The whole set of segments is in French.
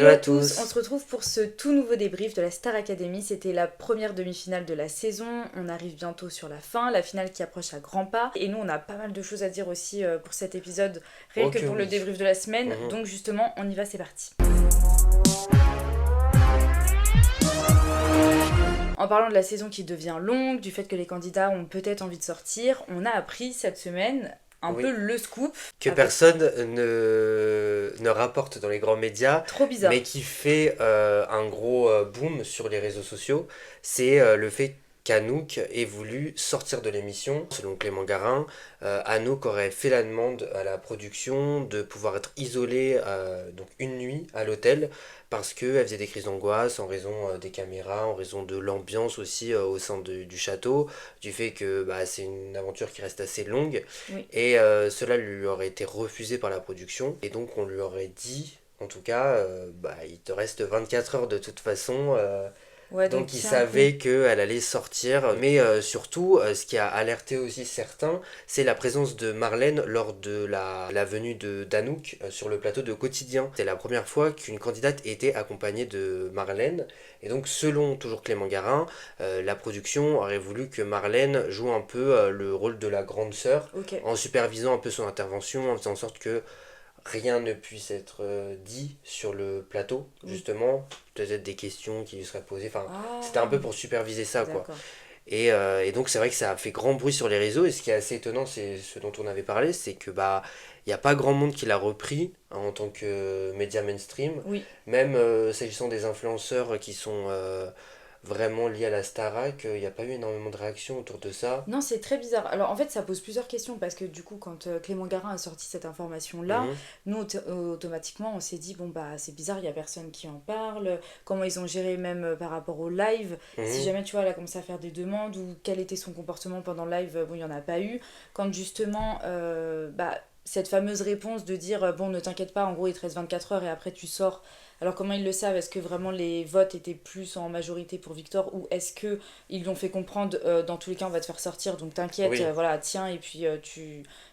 Hello à tous. On se retrouve pour ce tout nouveau débrief de la Star Academy. C'était la première demi-finale de la saison. On arrive bientôt sur la finale qui approche à grands pas. Et nous, on a pas mal de choses à dire aussi pour cet épisode, rien que pour le débrief de la semaine. Donc justement, on y va, c'est parti. En parlant de la saison qui devient longue, du fait que les candidats ont peut-être envie de sortir, on a appris cette semaine un peu le scoop. Que personne ne rapporte dans les grands médias. Trop bizarre. Mais qui fait un gros boom sur les réseaux sociaux. C'est le fait qu'Anouk ait voulu sortir de l'émission. Selon Clément Garin, Anouk aurait fait la demande à la production de pouvoir être isolée donc une nuit à l'hôtel parce qu'elle faisait des crises d'angoisse en raison des caméras, en raison de l'ambiance aussi au sein du château, du fait que c'est une aventure qui reste assez longue. Oui. Et cela lui aurait été refusé par la production. Et donc on lui aurait dit, en tout cas, il te reste 24 heures de toute façon. Donc il savait qu'elle allait sortir. Mais surtout, ce qui a alerté aussi certains, c'est la présence de Marlène lors de la venue d'Anouk sur le plateau de Quotidien. C'est la première fois qu'une candidate était accompagnée de Marlène. Et donc selon toujours Clément Garin, la production aurait voulu que Marlène joue un peu le rôle de la grande sœur, en supervisant un peu son intervention, en faisant en sorte que rien ne puisse être dit sur le plateau, justement. Peut-être des questions qui lui seraient posées. Enfin, c'était un peu pour superviser ça, quoi. Et donc, c'est vrai que ça a fait grand bruit sur les réseaux. Et ce qui est assez étonnant, c'est ce dont on avait parlé, c'est que il n'y a pas grand monde qui l'a repris en tant que média mainstream. Oui. Même s'agissant des influenceurs qui sont vraiment liés à la Starac, il n'y a pas eu énormément de réactions autour de ça. Non, c'est très bizarre. Alors en fait, ça pose plusieurs questions parce que du coup, quand Clément Garin a sorti cette information-là, nous, automatiquement, on s'est dit, c'est bizarre, il n'y a personne qui en parle. Comment ils ont géré même par rapport au live. Si jamais, tu vois, elle a commencé à faire des demandes ou quel était son comportement pendant le live, il n'y en a pas eu. Quand justement, cette fameuse réponse de dire, ne t'inquiète pas, en gros, il te reste 24 heures et après tu sors. Alors comment ils le savent? Est-ce que vraiment les votes étaient plus en majorité pour Victor ou est-ce que ils lui ont fait comprendre dans tous les cas on va te faire sortir donc t'inquiète, tiens et puis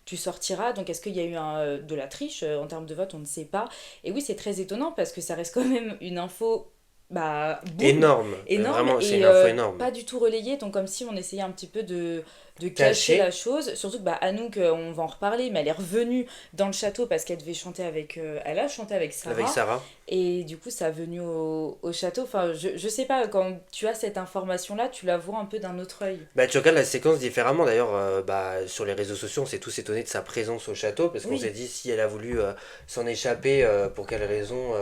tu sortiras. Donc est-ce qu'il y a eu de la triche en termes de vote? On ne sait pas. Et oui, c'est très étonnant parce que ça reste quand même une info énorme. Vraiment, c'est une info énorme. Pas du tout relayée, donc comme si on essayait un petit peu de cacher la chose. Surtout que Anouk, on va en reparler, mais elle est revenue dans le château parce qu'elle devait chanter avec... elle a chanté avec Sarah. Et du coup, ça a venu au château. Enfin, je sais pas, quand tu as cette information-là, tu la vois un peu d'un autre œil. Tu regardes la séquence différemment. D'ailleurs, sur les réseaux sociaux, on s'est tous étonnés de sa présence au château parce qu'on s'est dit si elle a voulu s'en échapper, pour quelle raison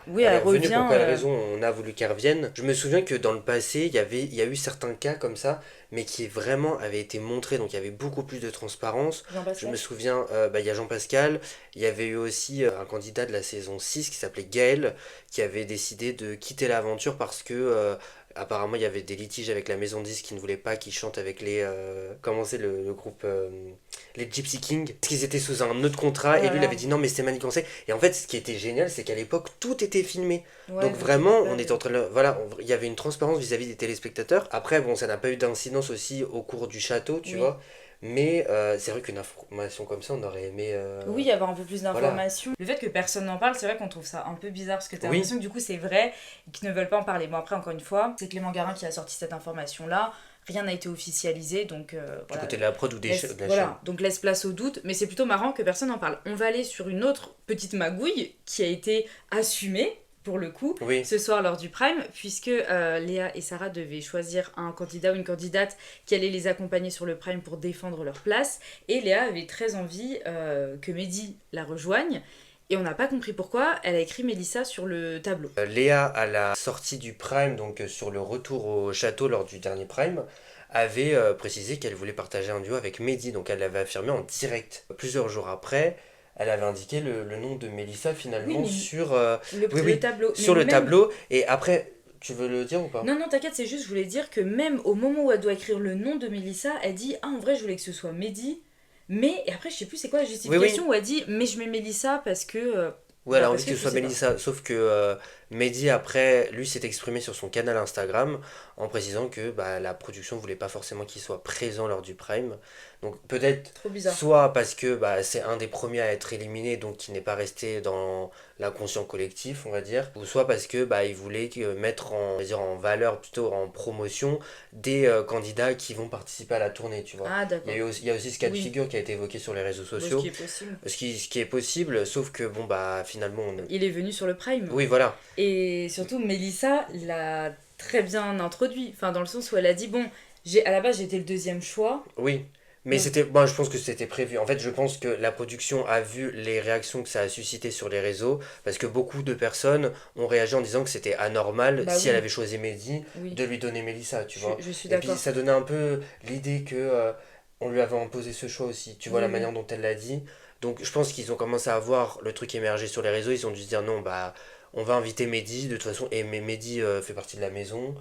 elle est revenue, pour quelle raison on a voulu qu'elle revienne. Je me souviens que dans le passé, il y a eu certains cas comme ça, mais qui vraiment avaient été montrés, donc il y avait beaucoup plus de transparence. Je me souviens, il y a Jean-Pascal, il y avait eu aussi un candidat de la saison 6 qui s'appelait Gaël, qui avait décidé de quitter l'aventure parce que apparemment il y avait des litiges avec la maison 10 qui ne voulait pas qu'il chante avec les... comment c'est le groupe les Gypsy Kings, parce qu'ils étaient sous un autre contrat, et lui il avait dit non mais c'est manigancé. Et en fait ce qui était génial, c'est qu'à l'époque tout était filmé. Donc vraiment on était en train de... il y avait une transparence vis-à-vis des téléspectateurs. Après ça n'a pas eu d'incidence aussi au cours du château, tu vois. Mais c'est vrai qu'une information comme ça, on aurait aimé... Oui, avoir un peu plus d'informations. Le fait que personne n'en parle, c'est vrai qu'on trouve ça un peu bizarre, parce que t'as l'impression que du coup c'est vrai, et qu'ils ne veulent pas en parler. Bon après, encore une fois, c'est Clément Garin qui a sorti cette information-là, rien n'a été officialisé, donc... du côté de la prod ou de la chaîne. Donc laisse place au doute, mais c'est plutôt marrant que personne n'en parle. On va aller sur une autre petite magouille qui a été assumée, pour le coup, ce soir lors du Prime, puisque Léa et Sarah devaient choisir un candidat ou une candidate qui allait les accompagner sur le Prime pour défendre leur place, et Léa avait très envie que Mehdi la rejoigne, et on n'a pas compris pourquoi. Elle a écrit Mélissa sur le tableau. Léa, à la sortie du Prime, donc sur le retour au château lors du dernier Prime, avait précisé qu'elle voulait partager un duo avec Mehdi, donc elle l'avait affirmé en direct. Plusieurs jours après, elle avait indiqué le nom de Mélissa finalement sur le tableau. Sur le tableau. Et après, tu veux le dire ou pas? Non, t'inquiète, c'est juste, je voulais dire que même au moment où elle doit écrire le nom de Mélissa, elle dit en vrai, je voulais que ce soit Mehdi. Mais, et après, je sais plus c'est quoi la justification où elle dit mais je mets Mélissa parce que. Ouais, elle a envie que ce soit Mélissa, sauf que Mehdi, après, lui s'est exprimé sur son canal Instagram en précisant que bah, la production voulait pas forcément qu'il soit présent lors du Prime. Donc peut-être soit parce que bah, c'est un des premiers à être éliminé, donc qui n'est pas resté dans l'inconscient collectif, on va dire, ou soit parce que bah, il voulait mettre en, on va dire, en valeur, plutôt en promotion, des candidats qui vont participer à la tournée, tu vois. Ah, d'accord. Il y a aussi ce cas de figure qui a été évoqué sur les réseaux sociaux. Ce qui est possible. Ce qui est possible, sauf que bon, bah finalement. Il est venu sur le Prime. Oui, voilà. Et surtout, Mélissa l'a très bien introduit. Enfin, dans le sens où elle a dit bon, à la base, j'étais le deuxième choix. Oui. Mais c'était, moi je pense que c'était prévu. En fait, je pense que la production a vu les réactions que ça a suscité sur les réseaux, parce que beaucoup de personnes ont réagi en disant que c'était anormal, si elle avait choisi Mehdi, de lui donner Mélissa, tu vois. Je suis d'accord. Et puis ça donnait un peu l'idée que on lui avait imposé ce choix aussi, tu vois, la manière dont elle l'a dit. Donc je pense qu'ils ont commencé à voir le truc émerger sur les réseaux, ils ont dû se dire non, bah on va inviter Mehdi de toute façon, et mais Mehdi fait partie de la maison.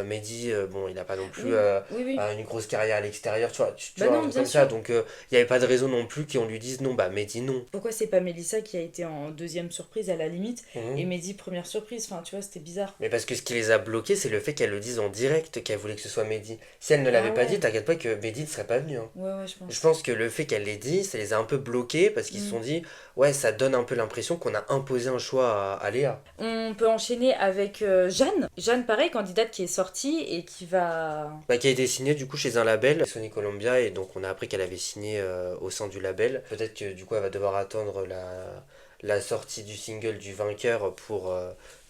Mehdi, bon, il n'a pas non plus une grosse carrière à l'extérieur, tu vois, non, un truc comme ça, donc il n'y avait pas de raison non plus qu'on lui dise non, bah Mehdi non. Pourquoi c'est pas Mélissa qui a été en deuxième surprise à la limite, et Mehdi première surprise, enfin tu vois, c'était bizarre. Mais parce que ce qui les a bloqués, c'est le fait qu'elle le dise en direct, qu'elle voulait que ce soit Mehdi. Si elle ne l'avait pas dit, t'inquiète pas que Mehdi ne serait pas venu. Hein. Ouais, je pense. Je pense que le fait qu'elle l'ait dit, ça les a un peu bloqués, parce qu'ils se sont dit, ouais, ça donne un peu l'impression qu'on a imposé un choix à Léa. On peut enchaîner avec Jeanne. Jeanne, pareil, candidate qui est sortie et qui va... Bah, qui a été signée du coup chez un label, Sony Columbia, et donc on a appris qu'elle avait signé au sein du label. Peut-être que du coup elle va devoir attendre la sortie du single du vainqueur pour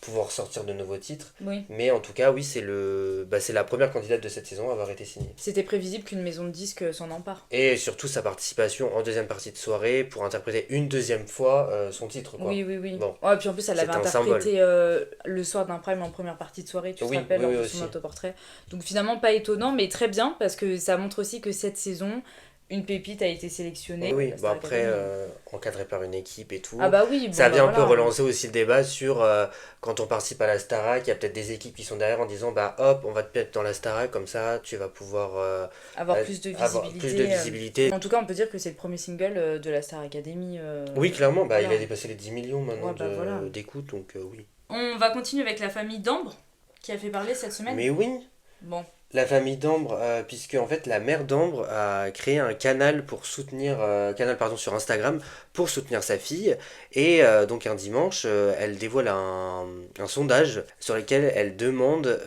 pouvoir sortir de nouveaux titres. Oui. Mais en tout cas, oui, c'est la première candidate de cette saison à avoir été signée. C'était prévisible qu'une maison de disques s'en empare. Et surtout sa participation en deuxième partie de soirée pour interpréter une deuxième fois son titre. Quoi. Oui. Bon. Ouais, puis en plus, elle l'avait interprété le soir d'un Prime en première partie de soirée, tu te rappelles, lors de son autoportrait. Donc finalement, pas étonnant, mais très bien, parce que ça montre aussi que cette saison... Une pépite a été sélectionnée. Oui, bon après, encadré par une équipe et tout. Ah bah oui, ça vient un peu relancer aussi le débat sur quand on participe à la Starac, il y a peut-être des équipes qui sont derrière en disant bah hop, on va te mettre dans la Starac, comme ça tu vas pouvoir avoir plus de visibilité. En tout cas, on peut dire que c'est le premier single de la Star Academy. Oui, clairement, bah, il a dépassé les 10 millions maintenant d'écoute, donc oui. On va continuer avec la famille d'Ambre, qui a fait parler cette semaine. Mais oui. Bon. La famille d'Ambre, puisque en fait la mère d'Ambre a créé un canal pour soutenir sur Instagram pour soutenir sa fille, et donc un dimanche elle dévoile un sondage sur lequel elle demande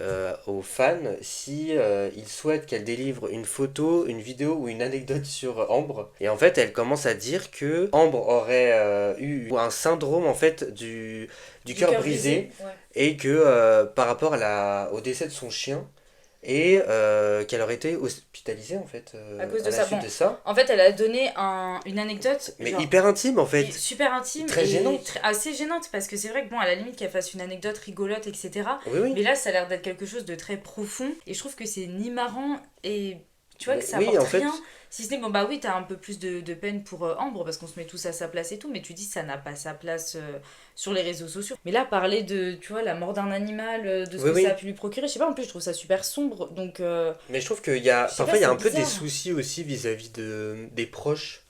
aux fans si ils souhaitent qu'elle délivre une photo, une vidéo ou une anecdote sur Ambre, et en fait elle commence à dire que Ambre aurait eu un syndrome en fait du cœur brisé ouais. Et que par rapport au décès de son chien, et qu'elle aurait été hospitalisée en fait à cause de ça. En fait, elle a donné une anecdote mais hyper intime en fait, super intime, très gênante, assez gênante, parce que c'est vrai que bon, à la limite qu'elle fasse une anecdote rigolote, etc. Oui. Mais là ça a l'air d'être quelque chose de très profond, et je trouve que c'est ni marrant et tu vois que ça apporte rien. Si ce n'est, bon bah oui, t'as un peu plus de peine pour Ambre, parce qu'on se met tous à sa place et tout, mais tu dis ça n'a pas sa place sur les réseaux sociaux. Mais là, parler de, tu vois, la mort d'un animal, de ce que ça a pu lui procurer, je sais pas, en plus je trouve ça super sombre, donc... Mais je trouve qu'il y a, parfois il y a un peu des soucis aussi vis-à-vis des proches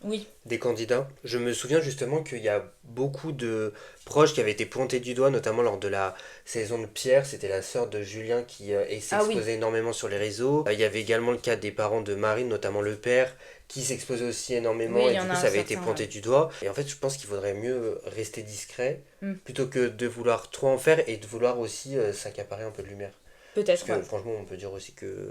des candidats. Je me souviens justement qu'il y a beaucoup de proches qui avaient été pointés du doigt, notamment lors de la saison de Pierre, c'était la sœur de Julien qui s'exposait énormément sur les réseaux. Il y avait également le cas des parents de Marine, notamment le père, qui s'exposait aussi énormément, et du coup ça avait été pointé du doigt. Et en fait je pense qu'il vaudrait mieux rester discret plutôt que de vouloir trop en faire et de vouloir aussi s'accaparer un peu de lumière. Peut-être. Parce que franchement on peut dire aussi que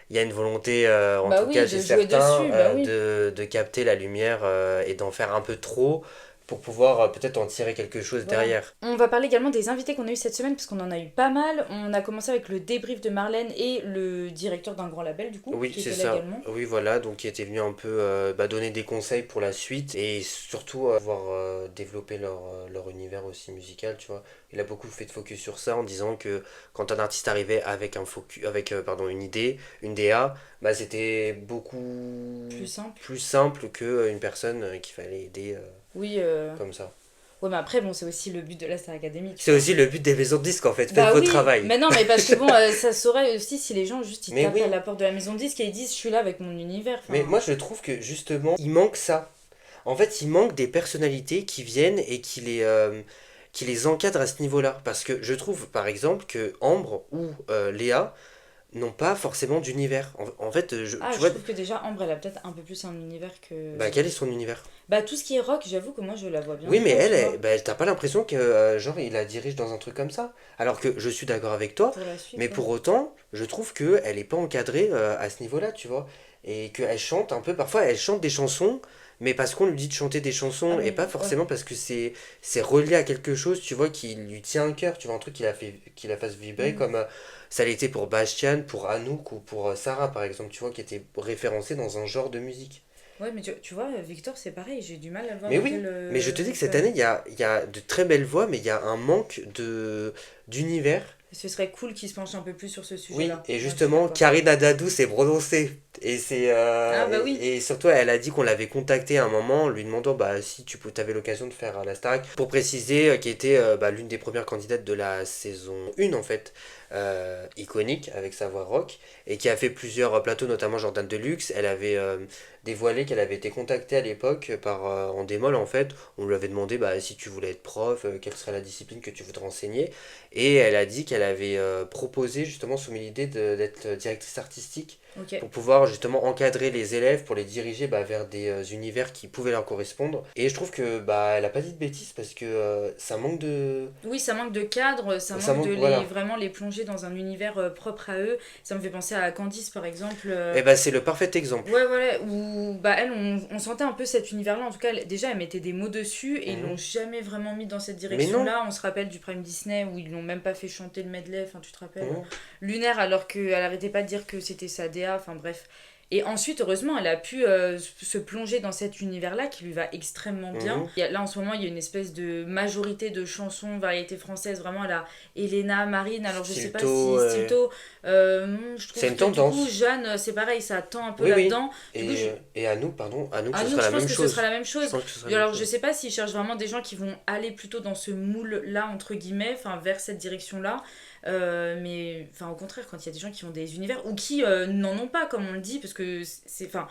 il y a une volonté en tout cas chez certains de capter la lumière et d'en faire un peu trop pour pouvoir peut-être en tirer quelque chose derrière. On va parler également des invités qu'on a eu cette semaine, parce qu'on en a eu pas mal. On a commencé avec le débrief de Marlène et le directeur d'un grand label, du coup. Oui, c'est ça. Oui, voilà, donc qui était venu un peu donner des conseils pour la suite, et surtout pouvoir développer leur univers aussi musical, tu vois. Il a beaucoup fait de focus sur ça en disant que quand un artiste arrivait avec une idée, une DA, bah c'était beaucoup plus simple qu'une personne qu'il fallait aider comme ça. Ouais, mais après, bon, c'est aussi le but de la Star Academy. C'est aussi le but des maisons de disques en fait, faites votre travail. Mais non, mais parce que bon, ça saurait aussi si les gens juste ils tapent à la porte de la maison de disques et ils disent je suis là avec mon univers. Mais moi je trouve que justement, il manque ça. En fait, il manque des personnalités qui viennent et qui les encadrent à ce niveau-là. Parce que je trouve, par exemple, que Ambre ou Léa n'ont pas forcément d'univers. En fait, Ah, tu je vois, trouve que déjà Ambre, elle a peut-être un peu plus un univers que. bah, quel est son univers? Bah, tout ce qui est rock, j'avoue que moi je la vois bien Oui, mais dedans, elle, tu vois, t'as pas l'impression que, genre, il la dirige dans un truc comme ça. Alors que je suis d'accord avec toi, pour la mais suite, ouais. pour autant, je trouve que elle est pas encadrée à ce niveau-là, tu vois. Et qu'elle chante un peu, parfois, elle chante des chansons, mais parce qu'on lui dit de chanter des Ah, chansons, et mais pas ouais. forcément parce que c'est relié à quelque chose, tu vois, qui lui tient à cœur, tu vois, un truc qui la fasse vibrer, Mm. comme ça l'était pour Bastian, pour Anouk ou pour Sarah, par exemple, tu vois, qui était référencé dans un genre de musique. Ouais, mais tu vois, Victor, c'est pareil, j'ai du mal à voir Mais dans oui, quel. mais je te dis que cette Domaine. année, il y a de très belles voix, mais il y a un manque d'univers. Ce serait cool qu'il se penche un peu plus sur ce Oui, sujet-là. et Ouais, je suis justement, d'accord. Karine Adadou s'est prononcée. Et, Ah, bah oui. et surtout, elle a dit qu'on l'avait contactée à un moment en lui demandant bah, si tu avais l'occasion de faire la Starac. Pour préciser, qui était bah, l'une des premières candidates de la saison 1, en fait, iconique, avec sa voix rock, et qui a fait plusieurs plateaux, notamment Jordan Deluxe. Elle avait dévoilé qu'elle avait été contactée à l'époque par en démol, en fait. On lui avait demandé bah, si tu voulais être prof, quelle serait la discipline que tu voudrais enseigner. Et elle a dit qu'elle avait proposé, justement, soumis l'idée d'être directrice artistique Ok. pour pouvoir justement encadrer les élèves, pour les diriger bah, vers des univers qui pouvaient leur correspondre. Et je trouve que bah, elle a pas dit de bêtises parce que ça manque de... Oui, ça manque de cadre, ça Ça manque de manque, voilà. vraiment les plonger dans un univers propre à eux. Ça me fait penser à Candice, par exemple. Et bah c'est le parfait exemple. Ouais, voilà, où bah, elle, on sentait un peu cet univers-là. En tout cas, déjà, elle mettait des mots dessus et ils l'ont Mhm. jamais vraiment mis dans cette Mais non. direction-là. On se rappelle du Prime Disney où ils l'ont même pas fait chanter le medley. Enfin, tu te rappelles Mhm. Lunaire, alors qu'elle arrêtait pas de dire que c'était sa DA. Enfin, bref. Et ensuite, heureusement, elle a pu se plonger dans cet univers-là qui lui va extrêmement bien. Mhm. Là, en ce moment, il y a une espèce de majorité de chansons, variété française. Vraiment, elle a Elena, Marine. Alors, je sais pas Stilto, si Stilto, je c'est trouve une que du coup, tendance. Jeanne, c'est pareil, ça tend un peu Oui, oui. là-dedans. Du coup, Et Anouk, pardon, Anouk, ce Anouk, sera je la pense même que ce sera chose. la même Je chose. pense que ce sera Et la même alors, je chose. sais pas s'ils cherchent vraiment des gens qui vont aller plutôt dans ce moule-là, entre guillemets, enfin, vers cette direction-là. Mais, enfin, au contraire, quand il y a des gens qui ont des univers, ou qui n'en ont pas, comme on le dit, parce que c'est. Enfin,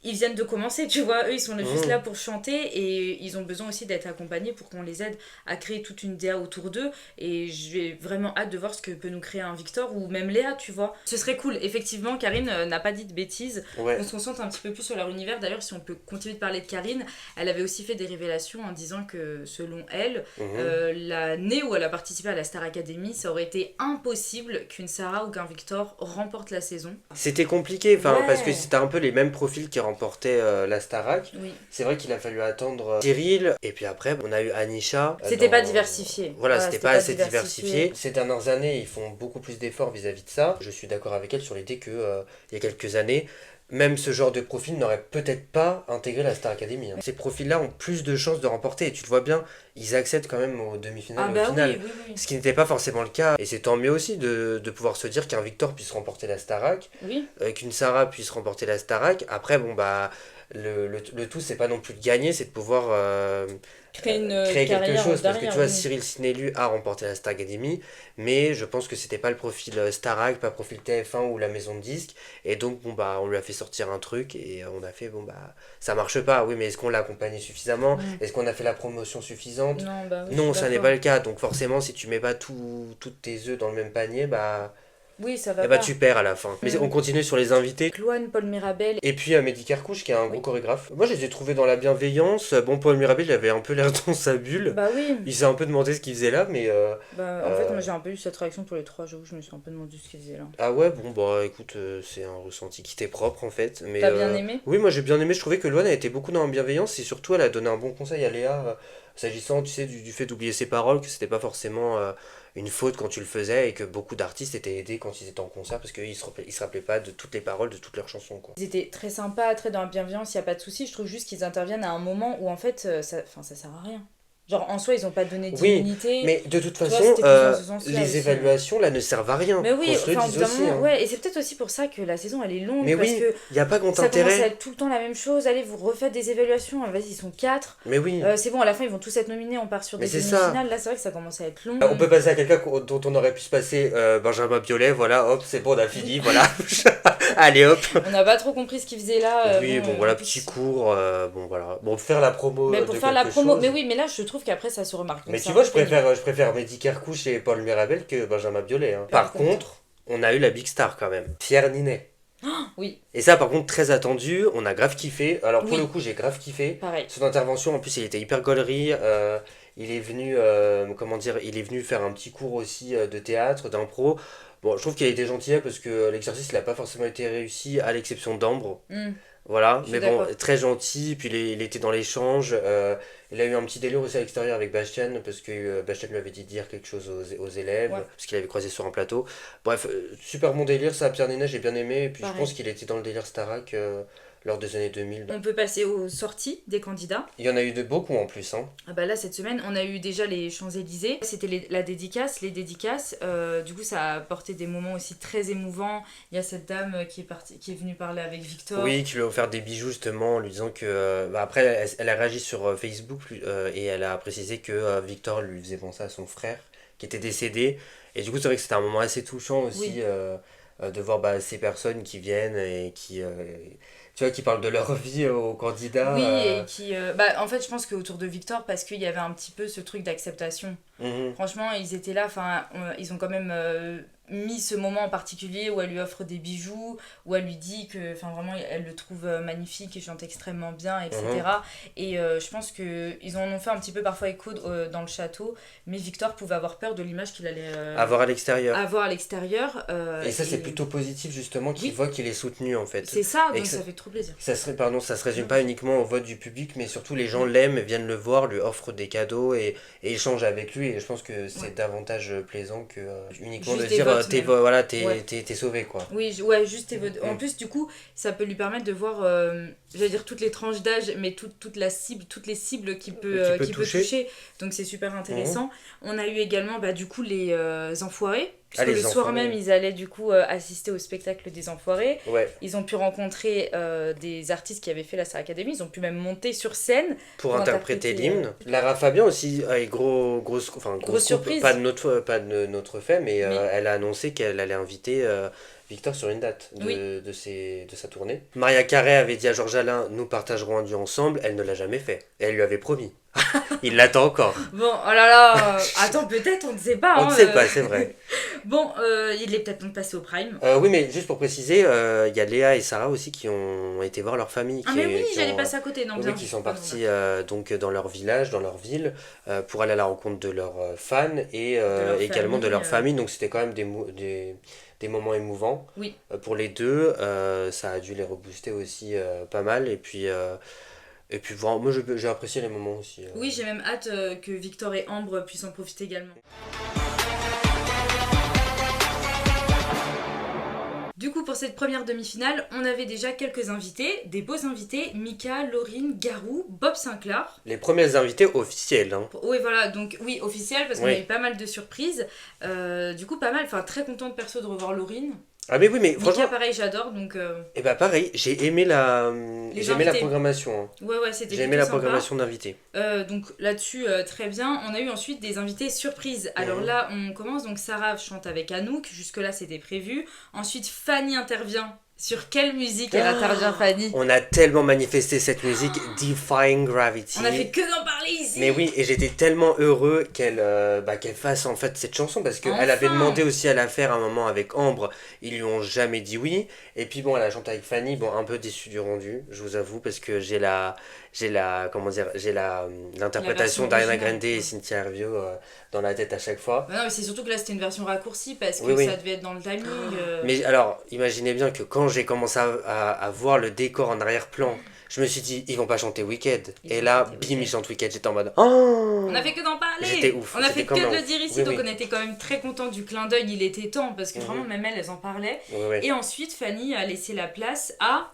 ils viennent de commencer, tu vois. Eux, ils sont juste là Mhm. pour chanter et ils ont besoin aussi d'être accompagnés pour qu'on les aide à créer toute une DA autour d'eux. Et j'ai vraiment hâte de voir ce que peut nous créer un Victor ou même Léa, tu vois. Ce serait cool. Effectivement, Karine n'a pas dit de bêtises. On Ouais. se concentre un petit peu plus sur leur univers. D'ailleurs, si on peut continuer de parler de Karine, elle avait aussi fait des révélations en disant que, selon elle, Mhm. l'année où elle a participé à la Star Academy, ça aurait été impossible qu'une Sarah ou qu'un Victor remporte la saison. C'était compliqué, enfin, parce que Ouais, c'était un peu les mêmes profils qui remportaient la Starac. oui. C'est vrai qu'il a fallu attendre Cyril, et puis après, on a eu Anisha. C'était pas diversifié. Voilà, Voilà, c'était c'était pas pas assez diversifié. diversifié. Ces dernières années, ils font beaucoup plus d'efforts vis-à-vis de ça. Je suis d'accord avec elle sur l'idée que, il y a quelques années, même ce genre de profil n'aurait peut-être pas intégré la Star Academy, hein. Ces profils-là ont plus de chances de remporter, et tu le vois bien, ils accèdent quand même aux demi-finales Ah et aux bah oui, finales. oui, oui. Ce qui n'était pas forcément le cas, et c'est tant mieux aussi de pouvoir se dire qu'un Victor puisse remporter la Starac, Oui, qu'une Sarah puisse remporter la Starac. Après, bon, bah, le tout, c'est pas non plus de gagner, c'est de pouvoir créer une créer quelque carrière chose. Parce que tu derrière, vois, oui. Cyril Sinélu a remporté la Star Academy, mais je pense que c'était pas le profil Starac, pas le profil TF1 ou la maison de disques. Et donc, bon, bah, on lui a fait sortir un truc et on a fait, bon, bah, ça marche pas. Oui, mais est-ce qu'on l'a accompagné suffisamment? Mm. Est-ce qu'on a fait la promotion suffisante? Non, bah oui, je suis Non, ça n'est d'accord. pas le cas. Donc, forcément, si tu mets pas toutes tes œufs dans le même panier, bah. Oui, ça Et va bah pas. tu perds à la fin. Mais on Mm. continue sur les invités. Cloane, Paul Mirabel. Et puis Mehdi Kerkouch qui est un gros Oui. chorégraphe. Moi je les ai trouvés dans la bienveillance. Bon Paul Mirabel il avait un peu l'air dans sa bulle. Bah oui. Il s'est un peu demandé ce qu'il faisait là mais... Bah en fait, moi euh, j'ai un peu eu cette réaction pour les trois, j'avoue, je me suis un peu demandé ce qu'ils faisaient là. Ah ouais bon bah écoute c'est un ressenti qui t'est propre en fait. Mais T'as bien aimé? oui moi j'ai bien aimé. Je trouvais que Loane a été beaucoup dans la bienveillance et surtout elle a donné un bon conseil à Léa s'agissant tu sais du fait d'oublier ses paroles, que c'était pas forcément une faute quand tu le faisais et que beaucoup d'artistes étaient aidés quand ils étaient en concert parce qu'ils se rappelaient pas de toutes les paroles de toutes leurs chansons quoi. Ils étaient très sympas, très dans la bienveillance, y a pas de souci. Je trouve juste qu'ils interviennent à un moment où en fait, ça sert à rien. Genre en soi, ils ont pas donné Oui, d'immunité. mais de toute Tu vois, façon, c'était plus dans ce sens-là les aussi, hein. évaluations là ne servent à rien, Mais qu'on oui, se le enfin, au bout dise d'un aussi, moment, hein. ouais, et c'est peut-être aussi pour ça que la saison elle est longue, Mais parce oui, que il n'y a pas grand ça commence à intérêt. être tout le temps la même chose. Allez, vous refaites des évaluations, vas-y, ils sont 4. Mais oui, C'est bon, à la fin, ils vont tous être nominés, on part sur mais des c'est ça. demi-finales. Là, c'est vrai que ça commence à être long. On peut passer à quelqu'un dont on aurait pu se passer Benjamin Biolay, voilà, hop, c'est bon, on a fini, Oui. voilà. Allez hop. On n'a pas trop compris ce qu'il faisait là. Oui, bon voilà, petit cours, bon voilà. Bon, faire la promo mais pour de faire la quelque promo, chose. mais oui, mais là je trouve qu'après ça se remarque. Mais tu vois, je préfère Mehdi Kerkouche et Paul Mirabel que Benjamin Biolay. Hein. Par contre, on a eu la big star quand même. Pierre Ninet. Oui. Et ça, par contre, très attendu, on a grave kiffé. Alors, pour le coup, j'ai grave kiffé. Pareil. Son intervention, en plus, il était hyper gaulerie. Il est venu, il est venu faire un petit cours aussi de théâtre, d'impro. Bon, je trouve qu'il a été gentil parce que l'exercice, il n'a pas forcément été réussi, à l'exception d'Ambre. Voilà, mais bon, très gentil. Puis il était dans l'échange. Il a eu un petit délire aussi à l'extérieur avec Bastien, parce que Bastien lui avait dit de dire quelque chose aux élèves, parce qu'il avait croisé sur un plateau. Bref, super bon délire, ça, Pierre Ninet, j'ai bien aimé. Et puis je pense qu'il était dans le délire Starac lors des années 2000. On peut passer aux sorties des candidats. Il y en a eu de beaucoup en plus. Hein. Ah bah là, cette semaine, on a eu déjà les Champs-Élysées. C'était les dédicaces. Du coup, ça a apporté des moments aussi très émouvants. Il y a cette dame qui est venue parler avec Victor. Oui, qui lui a offert des bijoux justement en lui disant que... après, elle a réagi sur Facebook et elle a précisé que Victor lui faisait penser à son frère qui était décédé. Et du coup, c'est vrai que c'était un moment assez touchant aussi de voir ces personnes qui viennent et qui... tu vois, qui parlent de leur vie aux candidats. Oui, et qui... en fait, je pense qu'autour de Victor, parce qu'il y avait un petit peu ce truc d'acceptation. Franchement, ils étaient là, ils ont quand même mis ce moment en particulier où elle lui offre des bijoux, où elle lui dit que vraiment elle le trouve magnifique et chante extrêmement bien, etc. Et je pense qu'ils en ont fait un petit peu parfois écho dans le château, mais Victor pouvait avoir peur de l'image qu'il allait avoir à l'extérieur. Et ça, c'est plutôt positif justement, qu'il voit qu'il est soutenu en fait. C'est ça, donc ça fait trop plaisir. Ça se résume pas uniquement au vote du public, mais surtout les gens l'aiment, viennent le voir, lui offrent des cadeaux et échangent avec lui. Et je pense que c'est davantage plaisant que uniquement juste de dire t'es sauvé quoi. Oui, juste tes votes. En plus, du coup, ça peut lui permettre de voir, j'allais dire toutes les tranches d'âge, mais toutes les cibles qu'il peut toucher. Donc c'est super intéressant. On a eu également du coup les enfoirés. Puisque le soir même, ils allaient du coup assister au spectacle des Enfoirés. Ils ont pu rencontrer des artistes qui avaient fait la Star Academy. Ils ont pu même monter sur scène pour interpréter l'hymne. Lara Fabian aussi, grosse surprise. Pas de notre fait, mais elle a annoncé qu'elle allait inviter Victor sur une date de sa tournée. Maria Carey avait dit à Georges Alain, nous partagerons un duo ensemble. Elle ne l'a jamais fait. Et elle lui avait promis. Il l'attend encore. Bon, oh là là, attends, peut-être, on ne sait pas. On ne sait pas, c'est vrai. Bon, il est peut-être temps de passer au Prime. Oui, mais juste pour préciser, il y a Léa et Sarah aussi qui ont été voir leur famille. Mais oui, j'allais passer à côté. Non, qui sont partis donc dans leur village, dans leur ville, pour aller à la rencontre de leurs fans et également de leur famille. Donc c'était quand même des moments émouvants. Oui. Pour les deux, ça a dû les rebooster aussi pas mal. Et puis voilà, moi j'ai apprécié les moments aussi. Oui, j'ai même hâte que Victor et Ambre puissent en profiter également. Du coup, pour cette première demi-finale, on avait déjà quelques invités, des beaux invités, Mika, Laurine, Garou, Bob Sinclair. Les premiers invités officiels. Hein. Oui, voilà, donc oui, officiels, parce qu'on a eu pas mal de surprises. Du coup, pas mal, très contente perso de revoir Laurine. Ah mais oui, mais franchement... Mika, pareil, j'adore, donc... Et pareil, j'ai aimé la programmation. Hein. Ouais, c'était j'ai aimé la programmation d'invités. Donc là-dessus, très bien. On a eu ensuite des invités surprises. Alors là, on commence, donc Sarah chante avec Anouk, jusque-là c'était prévu. Ensuite, Fanny intervient. Sur quelle musique elle intervient, Fanny ? On a tellement manifesté cette musique, Defying Gravity. On a fait que d'en parler ici. Mais oui, et j'étais tellement heureux qu'elle fasse en fait cette chanson, parce qu'elle avait demandé aussi à la faire un moment avec Ambre, ils lui ont jamais dit oui. Et puis bon, elle a chanté avec Fanny, un peu déçu du rendu, je vous avoue, parce que j'ai l'interprétation d'Ariana Grande et Cynthia Erivo dans la tête à chaque fois. Non, mais c'est surtout que là c'était une version raccourcie parce que ça devait être dans le timing. Mais alors, imaginez bien que quand j'ai commencé à voir le décor en arrière-plan, je me suis dit, ils vont pas chanter Wicked. Et là, bim, ils chantent Wicked. J'étais en mode, oh! On a fait que d'en parler! J'étais ouf. On a fait que de le dire ici, donc on était quand même très contents du clin d'œil. Il était temps parce que vraiment, même elles en parlaient. Et ensuite, Fanny a laissé la place à.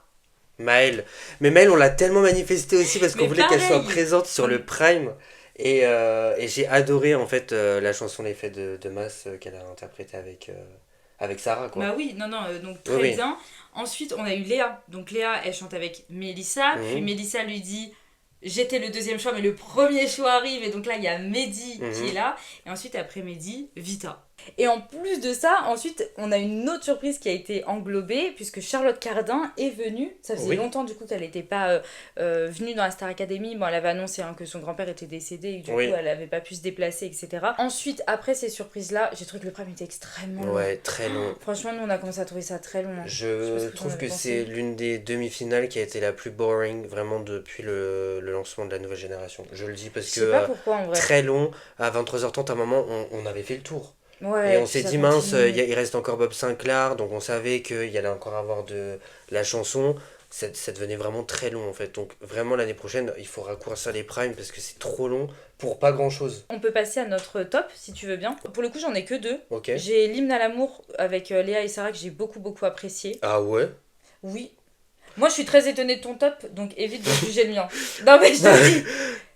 Maëlle. Mais Maëlle, on l'a tellement manifesté aussi parce qu'on voulait qu'elle soit présente sur le Prime. Et j'ai adoré en fait la chanson Les Fêtes de Masse qu'elle a interprétée avec Sarah, quoi. Bah oui, donc très bien. Ensuite, on a eu Léa. Donc Léa, elle chante avec Mélissa. Puis Mélissa lui dit j'étais le deuxième choix, mais le premier choix arrive. Et donc là, il y a Mehdi qui est là. Et ensuite, après Mehdi, Vita. Et en plus de ça, ensuite, on a une autre surprise qui a été englobée, puisque Charlotte Cardin est venue. Ça faisait longtemps, du coup, qu'elle n'était pas venue dans la Star Academy. Bon, elle avait annoncé que son grand-père était décédé, et que du coup, elle n'avait pas pu se déplacer, etc. Ensuite, après ces surprises-là, j'ai trouvé que le prime était extrêmement long. Ouais, très long. Franchement, nous, on a commencé à trouver ça très long. Je trouve que c'est l'une des demi-finales qui a été la plus boring, vraiment, depuis le lancement de la nouvelle génération. Je le dis parce que... Je sais pas pourquoi, en vrai. Très long. À 23h30, à un moment, on avait fait le tour. Ouais, et on s'est dit, mince, il reste encore Bob Sinclair, donc on savait qu'il y allait encore avoir de la chanson. Ça devenait vraiment très long en fait. Donc vraiment l'année prochaine, il faut raccourcir les primes parce que c'est trop long pour pas grand chose. On peut passer à notre top si tu veux bien. Pour le coup, j'en ai que 2. Ok. J'ai l'hymne à l'amour avec Léa et Sarah que j'ai beaucoup apprécié. Ah ouais? Oui. Moi je suis très étonnée de ton top, donc évite de juger le mien. Non mais je te dis.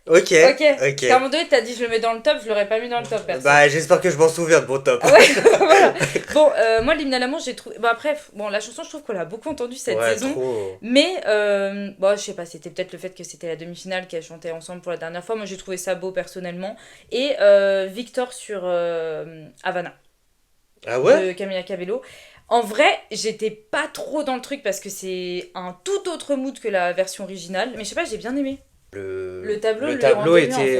Ok. À un moment donné, t'as dit je le mets dans le top, je l'aurais pas mis dans le top. Perso. Bah, j'espère que je m'en souviens de mon top. Ouais, voilà. Bon, moi, l'hymne à l'amour, j'ai trouvé. Bon, après, la chanson, je trouve qu'on l'a beaucoup entendue cette saison. Trop. Mais, je sais pas, c'était peut-être le fait que c'était la demi-finale qu'elles chantaient ensemble pour la dernière fois. Moi, j'ai trouvé ça beau personnellement. Et Victor sur Havana. Ah ouais? De Camila Cabello. En vrai, j'étais pas trop dans le truc parce que c'est un tout autre mood que la version originale. Mais je sais pas, j'ai bien aimé. Le tableau était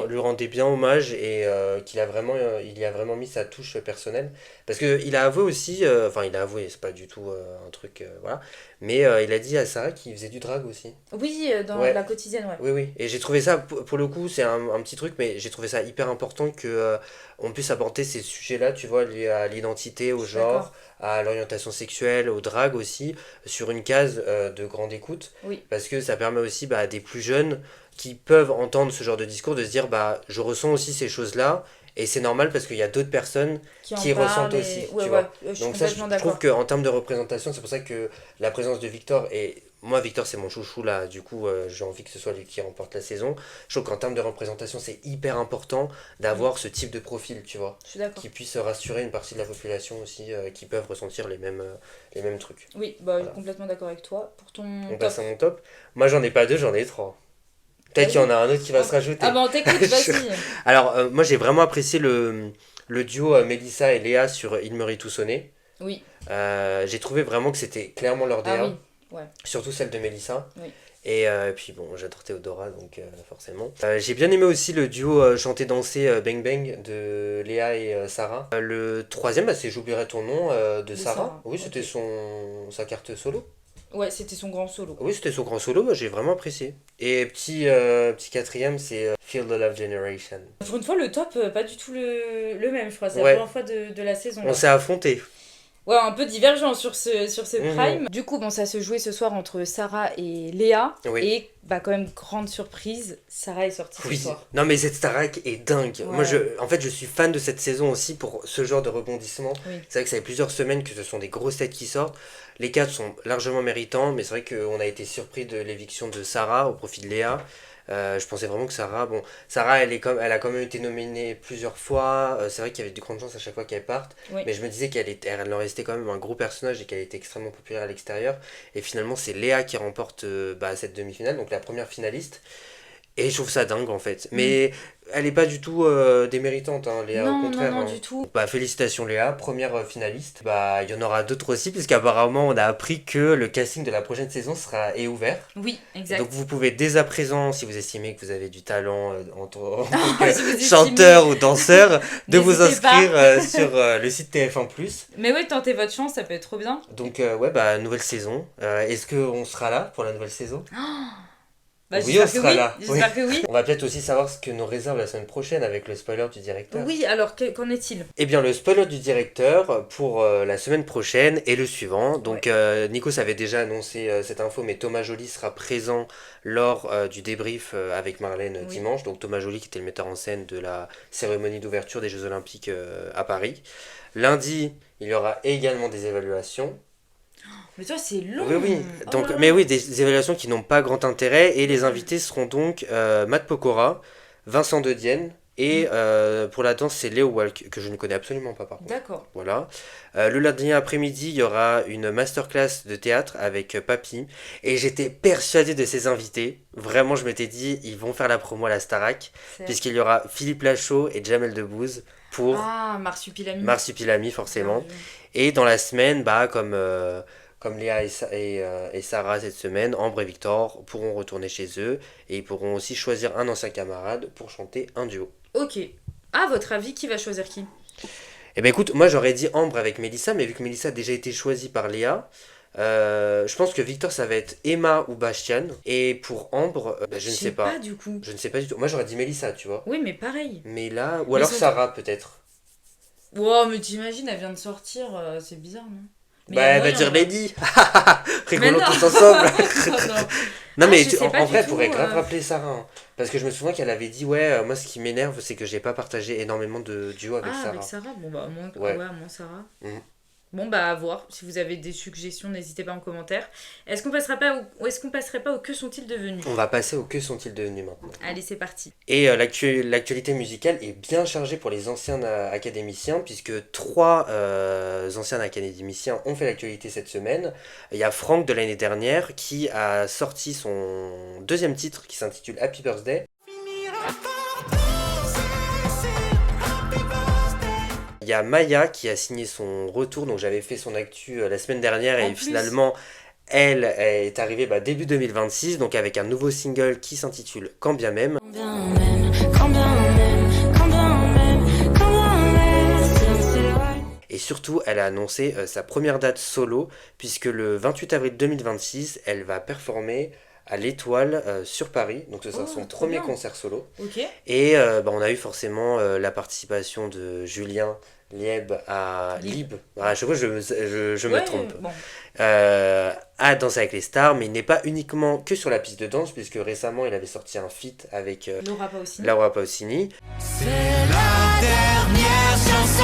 lui rendait bien hommage et il y a vraiment mis sa touche personnelle parce que il a avoué aussi il a avoué, c'est pas du tout un truc voilà, mais il a dit à Sarah qu'il faisait du drag aussi. Oui, dans la quotidienne, ouais. Oui, et j'ai trouvé ça pour le coup, c'est un petit truc, mais j'ai trouvé ça hyper important que on puisse apporter ces sujets-là, tu vois, liés à l'identité, au genre, à l'orientation sexuelle, au drag aussi, sur une case de grande écoute. Oui. Parce que ça permet aussi à des plus jeunes qui peuvent entendre ce genre de discours de se dire je ressens aussi ces choses-là et c'est normal parce qu'il y a d'autres personnes qui ressentent aussi. Tu vois. Donc ça, je trouve qu'en termes de représentation, c'est pour ça que la présence de Victor et moi, Victor, c'est mon chouchou là, du coup, j'ai envie que ce soit lui qui remporte la saison. Je trouve qu'en termes de représentation, c'est hyper important d'avoir ce type de profil, tu vois. Je suis d'accord. Qui puisse rassurer une partie de la population aussi, qui peuvent ressentir les mêmes trucs. Oui, voilà. Je suis complètement d'accord avec toi. Pour ton On passe à mon top. Moi, j'en ai pas 2, j'en ai 3. Peut-être qu'il y en a un autre qui va se rajouter. Ah bah on t'écoute, vas-y. Alors, moi, j'ai vraiment apprécié le duo Mélissa et Léa sur Il me rit tout sonné. Oui. J'ai trouvé vraiment que c'était clairement leur DA. Ah oui. Ouais. Surtout celle de Mélissa. Oui. Et puis bon, j'adore Théodora, donc forcément. J'ai bien aimé aussi le duo chanter-danser Bang Bang de Léa et Sarah. Le troisième, c'est J'oublierai ton nom de Sarah. Oui, c'était sa carte solo. Ouais, c'était son grand solo. Oui, c'était son grand solo, moi j'ai vraiment apprécié. Et petit quatrième, c'est Feel the Love Generation. Pour une fois, le top, pas du tout le même, je crois. C'est la première fois de la saison. On s'est affrontés. Ouais, un peu divergent sur ce prime. Du coup, ça se jouait ce soir entre Sarah et Léa. Oui. Et quand même, grande surprise, Sarah est sortie ce soir. Non, mais cette Starac est dingue. Ouais. Moi, je suis fan de cette saison aussi pour ce genre de rebondissement. Oui. C'est vrai que ça fait plusieurs semaines que ce sont des grosses têtes qui sortent. Les 4 sont largement méritants, mais c'est vrai qu'on a été surpris de l'éviction de Sarah au profit de Léa. Je pensais vraiment que Sarah, elle a quand même été nominée plusieurs fois. C'est vrai qu'il y avait de grandes chances à chaque fois qu'elle parte. Oui. Mais je me disais qu'elle en restait quand même un gros personnage et qu'elle était extrêmement populaire à l'extérieur. Et finalement, c'est Léa qui remporte cette demi-finale, donc la première finaliste. Et je trouve ça dingue en fait. Mais elle est pas du tout déméritante, hein, Léa, non, au contraire. Non, du tout. Félicitations Léa, première finaliste. Il y en aura d'autres aussi, puisqu'apparemment on a appris que le casting de la prochaine saison est ouvert. Oui, exact. Donc vous pouvez dès à présent, si vous estimez que vous avez du talent en tant que chanteur ou danseur, de vous inscrire sur le site TF1+. Mais oui, tentez votre chance, ça peut être trop bien. Donc nouvelle saison. Est-ce qu'on sera là pour la nouvelle saison? Oui, on sera là. J'espère que oui. On va peut-être aussi savoir ce que nous réserve la semaine prochaine avec le spoiler du directeur. Oui, alors qu'en est-il? Eh bien, le spoiler du directeur pour la semaine prochaine est le suivant. Donc, Nikos avait déjà annoncé cette info, mais Thomas Joly sera présent lors du débrief avec Marlène dimanche. Donc, Thomas Joly qui était le metteur en scène de la cérémonie d'ouverture des Jeux Olympiques à Paris. Lundi, il y aura également des évaluations. Mais toi, c'est long. Oui. Donc, des évaluations qui n'ont pas grand intérêt. Et les invités seront donc Matt Pokora, Vincent De Dienne Et pour la danse, c'est Léo Walk, que je ne connais absolument pas par contre. D'accord. Voilà. Le lundi après-midi, il y aura une masterclass de théâtre avec Papy. Et j'étais persuadé de ces invités. Vraiment, je m'étais dit, ils vont faire la promo à la Starac. Puisqu'il y aura Philippe Lachaud et Jamel Debbouze pour... Ah, Marsupilami. Marsupilami, forcément. Et dans la semaine, comme Léa et Sarah cette semaine, Ambre et Victor pourront retourner chez eux. Et ils pourront aussi choisir un ancien camarade pour chanter un duo. Ok. À votre avis, qui va choisir qui ? Eh ben écoute, moi j'aurais dit Ambre avec Mélissa, mais vu que Mélissa a déjà été choisie par Léa, je pense que Victor ça va être Emma ou Bastian. Et pour Ambre, je ne sais pas. Du coup. Je ne sais pas du tout. Moi j'aurais dit Mélissa, tu vois. Oui, mais pareil. Mais là, ou alors Sarah peut-être. Wow, mais t'imagines, elle vient de sortir, c'est bizarre, non ? Mais elle va dire Lady. Rigolons tous ensemble. Non mais en vrai, elle pourrait grave rappeler Sarah. Hein. Parce que je me souviens qu'elle avait dit, ouais, moi ce qui m'énerve, c'est que j'ai pas partagé énormément de duos avec Sarah. Avec Sarah. Bon bah, moi Sarah. Bon bah, à voir. Si vous avez des suggestions, n'hésitez pas en commentaire. Est-ce qu'on passerait pas au que sont-ils devenus ? On va passer au que sont-ils devenus maintenant. Allez, c'est parti. Et l'actualité musicale est bien chargée pour les anciens académiciens, puisque 3 anciens académiciens ont fait l'actualité cette semaine. Il y a Franck de l'année dernière qui a sorti son 2e titre qui s'intitule Happy Birthday. Il y a Maya qui a signé son retour, donc j'avais fait son actu la semaine dernière et finalement elle est arrivée début 2026, donc avec un nouveau single qui s'intitule Quand bien même. Et surtout, elle a annoncé sa première date solo, puisque le 28 avril 2026, elle va performer à l'Étoile sur Paris, donc ce sera son premier concert solo. Okay. Et on a eu forcément la participation de Julien Lieb à Lib. À chaque fois je me trompe. Bon. À Danser avec les stars, mais il n'est pas uniquement que sur la piste de danse, puisque récemment il avait sorti un feat avec Laura Pausini. C'est la dernière chanson.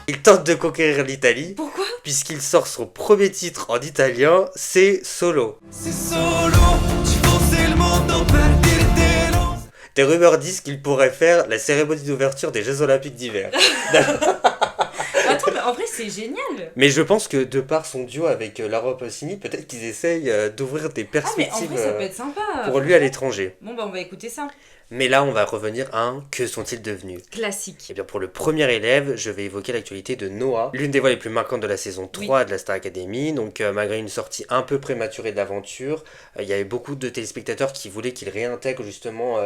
Il tente de conquérir l'Italie. Pourquoi ? Puisqu'il sort son premier titre en italien, c'est Solo. C'est solo, tu pensais le monde en perdre. Des rumeurs disent qu'il pourrait faire la cérémonie d'ouverture des Jeux Olympiques d'hiver. Attends, mais en vrai c'est génial. Mais je pense que de par son duo avec Laura Pausini, peut-être qu'ils essayent d'ouvrir des perspectives mais en vrai, ça peut être sympa, pour lui à l'étranger. Bon on va écouter ça. Mais là, on va revenir à un que sont-ils devenus ? Classique. Et bien pour le premier élève, je vais évoquer l'actualité de Noah, l'une des voix les plus marquantes de la saison 3 de la Star Academy. Donc malgré une sortie un peu prématurée de l'aventure, il y avait beaucoup de téléspectateurs qui voulaient qu'il réintègre justement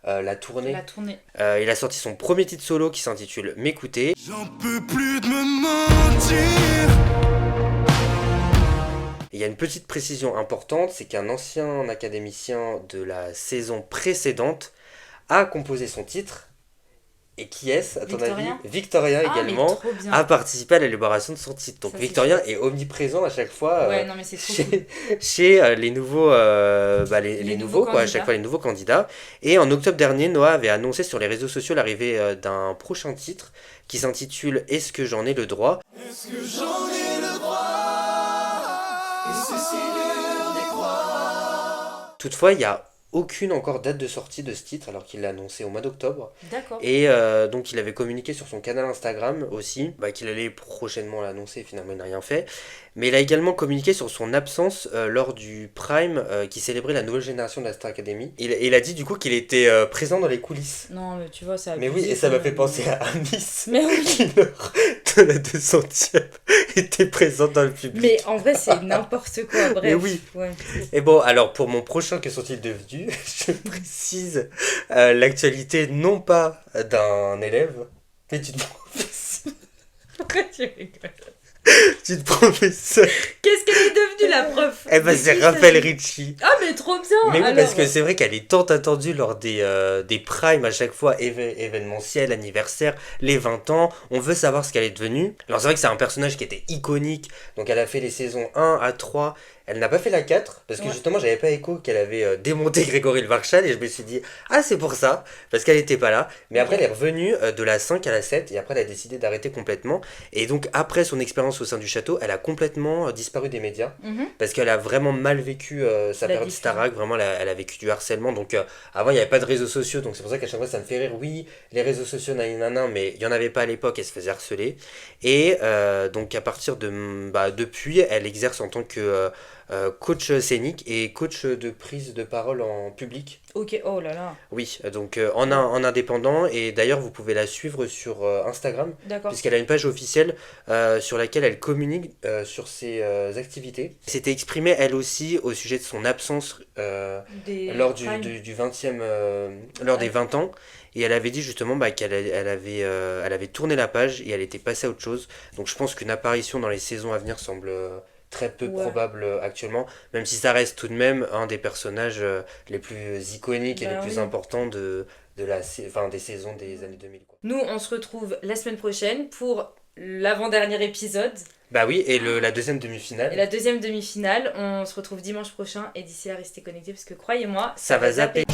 la tournée. Il a sorti son premier titre solo qui s'intitule M'écouter. J'en peux plus de me mentir. Il y a une petite précision importante, c'est qu'un ancien académicien de la saison précédente a composé son titre. Et qui est-ce, à ton avis ? Victorien également a participé à l'élaboration de son titre. Donc Victorien est omniprésent à chaque fois chez les nouveaux, les nouveaux quoi, à chaque fois les nouveaux candidats. Et en octobre dernier, Noah avait annoncé sur les réseaux sociaux l'arrivée d'un prochain titre qui s'intitule Est-ce que j'en ai le droit ? Est-ce que j'en ai le droit ? Et c'est si dur d'y croire. Toutefois, il y a aucune encore date de sortie de ce titre alors qu'il l'a annoncé au mois d'octobre. D'accord. Et donc il avait communiqué sur son canal Instagram aussi qu'il allait prochainement l'annoncer, finalement il n'a rien fait. Mais il a également communiqué sur son absence lors du Prime qui célébrait la nouvelle génération de la Star Academy. Il a dit du coup qu'il était présent dans les coulisses. Non mais tu vois ça. Mais oui, et ça m'a fait penser à Miss. Mais oui. Qui lors de la 200e était présente dans le public. Mais en vrai c'est n'importe quoi, bref. Mais oui. Ouais. Et bon, alors pour mon prochain que sont-ils devenus, je précise l'actualité non pas d'un élève, mais d'une professeure. Pourquoi tu rigoles ? D'une professeure. Qu'est-ce qu'elle est devenue la prof ? Eh ben c'est Raphaël Ricci. Ah mais trop bien. Mais oui, parce que c'est vrai qu'elle est tant attendue lors des primes à chaque fois, événementiels, anniversaires, les 20 ans. On veut savoir ce qu'elle est devenue. Alors c'est vrai que c'est un personnage qui était iconique. Donc elle a fait les saisons 1 à 3. Elle n'a pas fait la 4 parce que justement j'avais pas écho qu'elle avait démonté Grégory Le Marchal et je me suis dit c'est pour ça parce qu'elle était pas là, mais après elle est revenue de la 5 à la 7 et après elle a décidé d'arrêter complètement et donc après son expérience au sein du château elle a complètement disparu des médias parce qu'elle a vraiment mal vécu sa période Starac, vraiment elle a vécu du harcèlement, donc avant il n'y avait pas de réseaux sociaux, donc c'est pour ça qu'à chaque fois ça me fait rire, oui les réseaux sociaux mais il n'y en avait pas à l'époque, elle se faisait harceler, et donc à partir depuis elle exerce en tant que coach scénique et coach de prise de parole en public. Ok, oh là là. Oui, donc en indépendant, et d'ailleurs vous pouvez la suivre sur Instagram, puisqu'elle a une page officielle sur laquelle elle communique sur ses activités. S'était exprimée elle aussi au sujet de son absence lors du 20e, lors des 20 ans, et elle avait dit justement qu'elle elle avait tourné la page et elle était passée à autre chose. Donc je pense qu'une apparition dans les saisons à venir semble très peu probable actuellement, même si ça reste tout de même un des personnages les plus iconiques et les plus importants des saisons des années 2000. Quoi. Nous, on se retrouve la semaine prochaine pour l'avant-dernier épisode. Bah oui, et la deuxième demi-finale. Et la deuxième demi-finale, on se retrouve dimanche prochain, et d'ici là, restez connectés, parce que croyez-moi, ça va zapper.